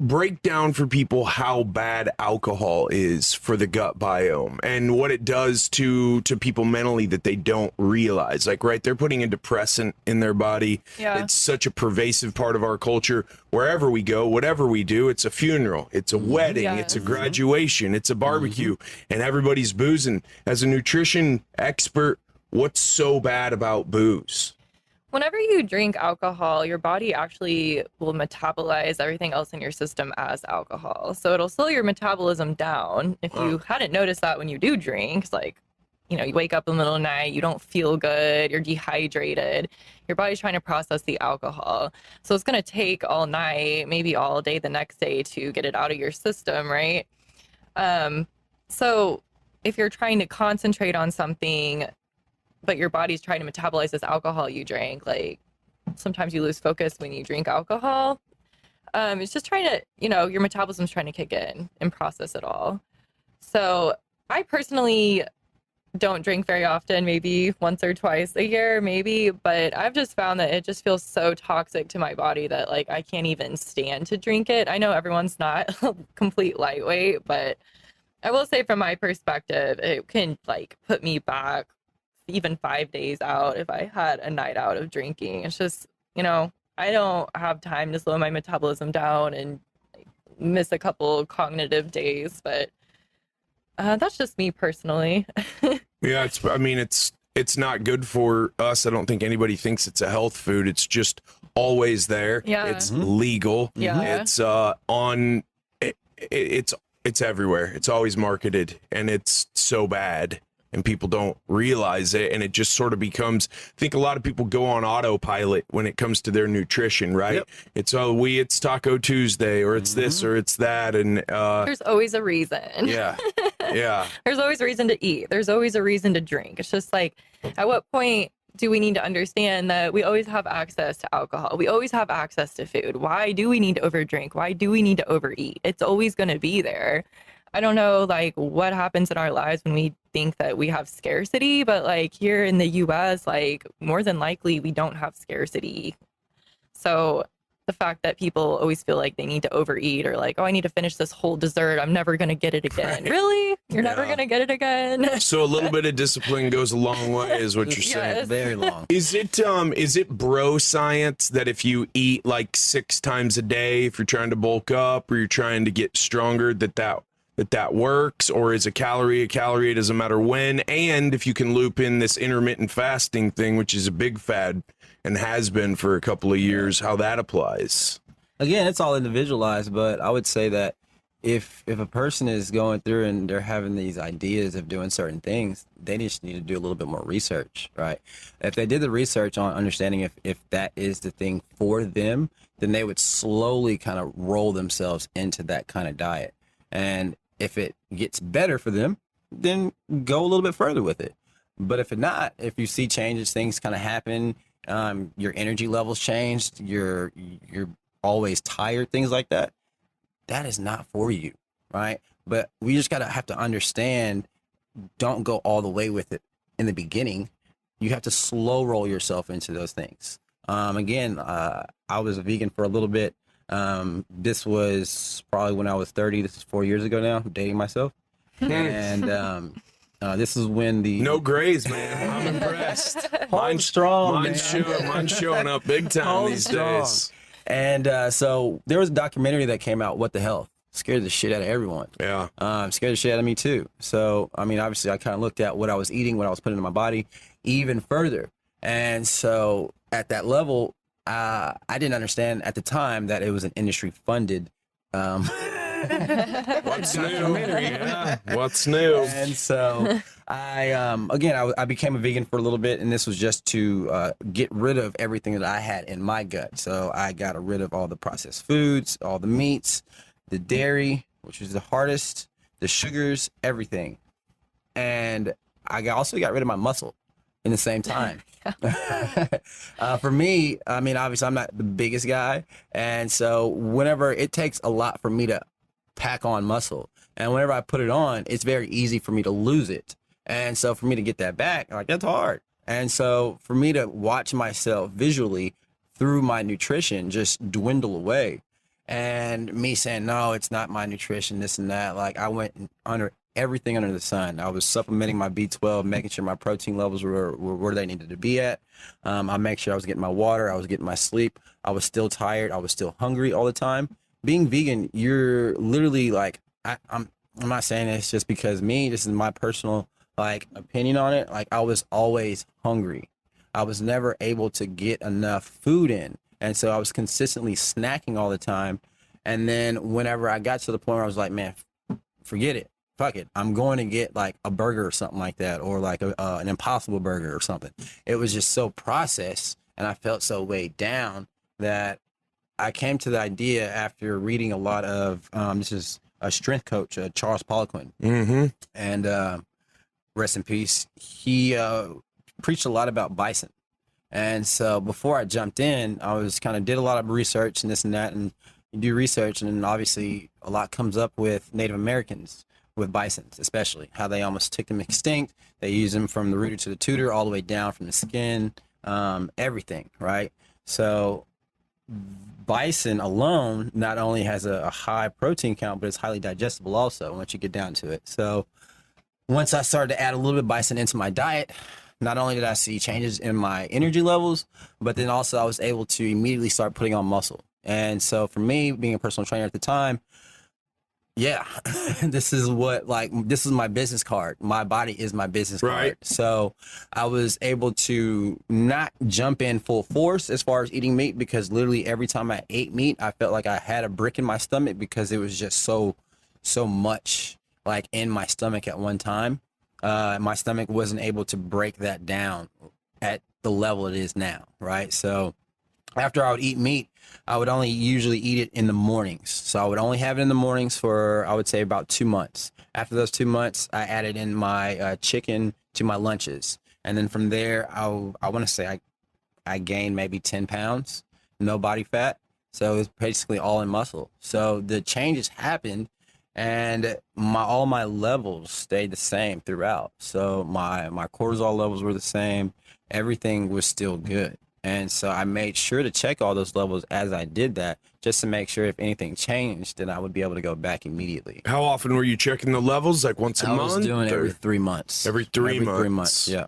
break down for people how bad alcohol is for the gut biome and what it does to people mentally that they don't realize. Like, right, they're putting a depressant in their body. Yeah. It's such a pervasive part of our culture. Wherever we go, whatever we do, it's a funeral, it's a wedding, it's a graduation, it's a barbecue, and everybody's boozing. As a nutrition expert, what's so bad about booze? Whenever you drink alcohol, your body actually will metabolize everything else in your system as alcohol. So it'll slow your metabolism down. If you hadn't noticed that when you do drink, it's like, you know, you wake up in the middle of the night, you don't feel good, you're dehydrated, your body's trying to process the alcohol. So it's going to take all night, maybe all day the next day to get it out of your system, right? So if you're trying to concentrate on something, but your body's trying to metabolize this alcohol you drank, like sometimes you lose focus when you drink alcohol. It's just trying to, you know, your metabolism's trying to kick in and process it all. So I personally don't drink very often, maybe once or twice a year, maybe, but I've just found that it just feels so toxic to my body that like I can't even stand to drink it. I know everyone's not a complete lightweight, but I will say from my perspective, it can like put me back even 5 days out if I had a night out of drinking. It's just, you know, I don't have time to slow my metabolism down and like, miss a couple cognitive days, but that's just me personally. Yeah, it's not good for us. I don't think anybody thinks it's a health food. It's just always there. Yeah. It's legal. Yeah. It's it's everywhere. It's always marketed, and it's so bad, and people don't realize it, and it just sort of becomes, I think a lot of people go on autopilot when it comes to their nutrition, right? Yep. It's Taco Tuesday, or it's this or it's that, and there's always a reason. Yeah. Yeah. There's always a reason to eat. There's always a reason to drink. It's just like, at what point do we need to understand that we always have access to alcohol? We always have access to food. Why do we need to overdrink? Why do we need to overeat? It's always going to be there. I don't know, like, what happens in our lives when we think that we have scarcity, but like here in the US, like more than likely we don't have scarcity. So the fact that people always feel like they need to overeat, or like, oh, I need to finish this whole dessert, I'm never going to get it again. Right. Really? You're never going to get it again? So a little bit of discipline goes a long way, is what you're saying. Yes. Very long. Is it bro science that if you eat like 6 times a day, if you're trying to bulk up or you're trying to get stronger, that works? Or is a calorie, it doesn't matter when? And if you can loop in this intermittent fasting thing, which is a big fad and has been for a couple of years, how that applies? Again, it's all individualized, but I would say that if a person is going through and they're having these ideas of doing certain things, they just need to do a little bit more research, right? If they did the research on understanding if that is the thing for them, then they would slowly kind of roll themselves into that kind of diet. And if it gets better for them, then go a little bit further with it. But if if you see changes, things kind of happen, your energy levels changed, you're always tired, things like that, that is not for you, right? But we just have to understand, don't go all the way with it in the beginning. You have to slow roll yourself into those things. Again, I was a vegan for a little bit. This was probably when I was 30. This is 4 years ago now. I'm dating myself. And this is when no grays, man. I'm impressed. Mine's strong. Mine's showing up big time these days. And so there was a documentary that came out, What the Health. Scared the shit out of everyone. Yeah. Scared the shit out of me too. So, I mean, obviously I kind of looked at what I was eating, what I was putting in my body even further. And so at that level, I didn't understand at the time that it was an industry funded What's new? Yeah. What's new? And so I became a vegan for a little bit, and this was just to get rid of everything that I had in my gut. So I got rid of all the processed foods, all the meats, the dairy, which was the hardest, the sugars, everything. And I also got rid of my muscle in the same time. For me, I mean, obviously I'm not the biggest guy. And so whenever it takes a lot for me to pack on muscle, and whenever I put it on, it's very easy for me to lose it. And so for me to get that back, like, that's hard. And so for me to watch myself visually through my nutrition just dwindle away. and me saying, no, it's not my nutrition, this and that. Like, I went under everything under the sun. I was supplementing my B12, making sure my protein levels were where they needed to be at. I make sure I was getting my water, I was getting my sleep. I was still tired, I was still hungry all the time. Being vegan, you're literally like, I'm not saying this just because this is my personal like opinion on it. Like, I was always hungry. I was never able to get enough food in. And so I was consistently snacking all the time. And then whenever I got to the point where I was like, man, forget it. Fuck it. I'm going to get like a burger or something like that, or like an Impossible Burger or something. It was just so processed, and I felt so weighed down that I came to the idea after reading a lot of, this is a strength coach, Charles Poliquin. Mm-hmm. And rest in peace. He preached a lot about bison. And so before I jumped in, I was did a lot of research and this and that, and you do research, and then obviously a lot comes up with Native Americans, with bisons, especially how they almost took them extinct. They use them from the rooter to the tutor, all the way down from the skin, everything, right? So bison alone not only has a high protein count, but it's highly digestible also once you get down to it. So once I started to add a little bit of bison into my diet, not only did I see changes in my energy levels, but then also I was able to immediately start putting on muscle. And so for me, being a personal trainer at the time, yeah, this is my business card. My body is my business card. Right. So I was able to not jump in full force as far as eating meat, because literally every time I ate meat, I felt like I had a brick in my stomach, because it was just so much like in my stomach at one time. My stomach wasn't able to break that down at the level it is now, right? So after I would eat meat, I would only usually eat it in the mornings. So I would only have it in the mornings for, I would say, about 2 months. After those 2 months, I added in my chicken to my lunches. And then from there, I want to say I gained maybe 10 pounds, no body fat. So it's basically all in muscle. So the changes happened, and all my levels stayed the same throughout. So my cortisol levels were the same. Everything was still good. And so I made sure to check all those levels as I did that, just to make sure if anything changed, then I would be able to go back immediately. How often were you checking the levels? Like once a month? I was doing it or every 3 months. Every 3 months. 3 months, yeah.